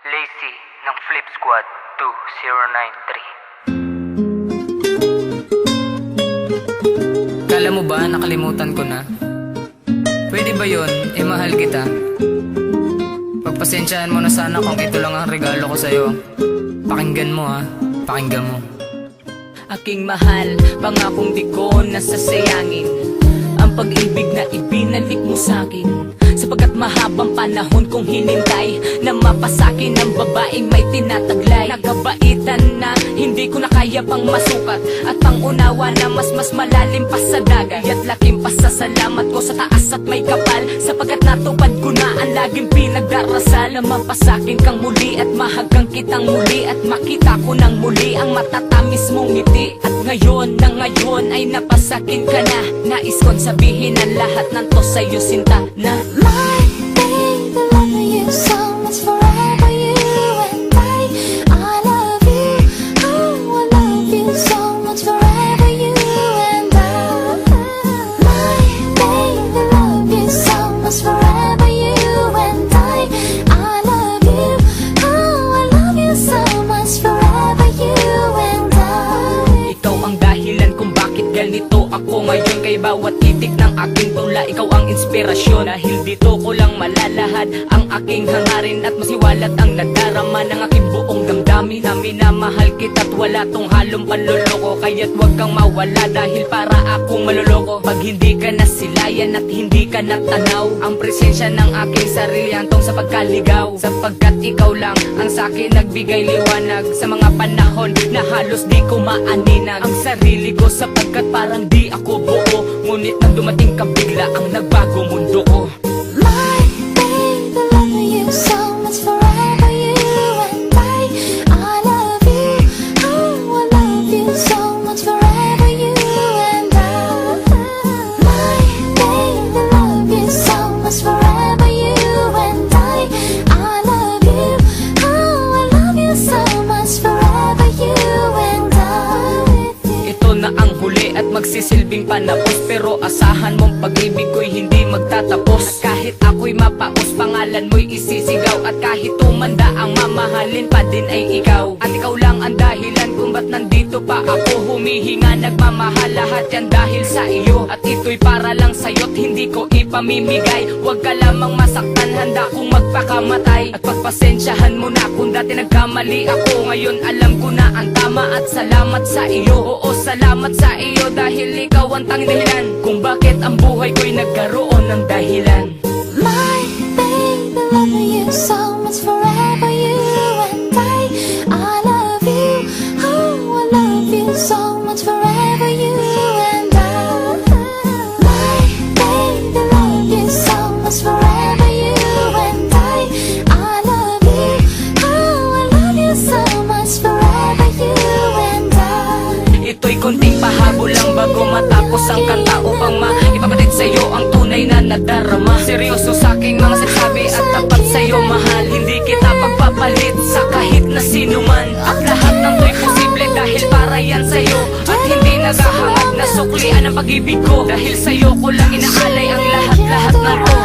Lazy ng Flip Squad 2093. Kala mo ba nakalimutan ko na? Pwede ba yun? Mahal kita. Pagpasensyahan mo na sana kung ito lang ang regalo ko sa'yo. Pakinggan mo ha, pakinggan mo. Aking mahal, pangakong di ko nasasayangin ang pag-ibig na ibinalik mo sa'kin. Sapagkat mahabang panahon kong hinintay na mapasakin ng babaeng may tinataglay. Nagkabaitan na hindi ko na kaya pang masukat at pangunawa na mas malalim pa sa dagat. Kaya't laking pasasalamat ko sa taas at may kapal, sapagkat natupad ko na ang laging pinagdarasal. Na mapasakin kang muli at mahagang kitang muli, at makita ko ng muli ang matatamis mong ngiti. At ngayon na ngayon ay napasakin ka na. Nais kong sabihin ang lahat ng to sa'yo, sinta na. My baby, love you so much, forever you and I love you, oh I love you so much, forever you and I. My baby, love you so much, forever you and I love you, oh I love you so much, forever you and I. Ikaw ang dahilan kung bakit ganito ako ngayon. Kay bawat titik ng aking tula, ikaw ang inspirasyon. Dahil dito ko lang malalahad ang aking hangarin, at masiwalat ang nadarama ng aking buong damdamin. Na minamahal kita't wala tong halong panloloko. Kaya't wag kang mawala dahil para akong maloloko. Pag hindi ka nasilayan at hindi ka natanaw, ang presensya ng aking sarili hantong sa pagkaligaw. Sapagkat ikaw lang ang sa'kin nagbigay liwanag sa mga panahon na halos di ko maaninag ang sarili ko, sapagkat parang di ako buo. Ngunit nang dumating ka bigla ang nagbago mundo ko. My baby, love you so much, forever you and I love you, oh I love you so much, forever you and I. My baby, love you so much, forever you and I love you, oh I love you so much, forever you and I. Ito na ang huli at magsisilbing panapos, pero asahan mong pag-ibig ko'y hindi magtatapos. At kahit ako'y mapaos, pangalan mo'y isisigaw. At kahit tumanda ang mamahalin pa din ay ikaw. At ikaw lang ang dahilan kung ba't nandito pa ako humihinga, nagmamahal, lahat yan dahil sa iyo. At ito'y para lang sa'yo't hindi ko ipamimigay. Huwag ka lamang masaktan, handa kong magpakamatay. At pagpasensyahan mo na kung dati nagkamali ako, ngayon alam ko na ang tama. At salamat sa iyo, oo salamat sa iyo, dahil ikaw ang tanging dahilan kung bakit ang buhay ko'y nagkaroon ng dahilan. My baby, love you so much, forever you and I love you, oh I love you so much, forever you and I. My baby, love you so much, forever you and I love you, oh I love you so much, forever you and I. Ito'y konting pahabol lang bago matapos ang kanta, upang maipapatid sa'yo ang tunay na nadarama. Seryoso sa'king mga sinasabi at tapat sa'yo, mahal. Hindi kita pagpapalit sa kahit na sino man. At lahat ng to'y posible dahil para yan sa'yo. At hindi naghahangad na suklian ang pag-ibig ko, dahil sa'yo ko lang inaalay ang lahat-lahat ng to.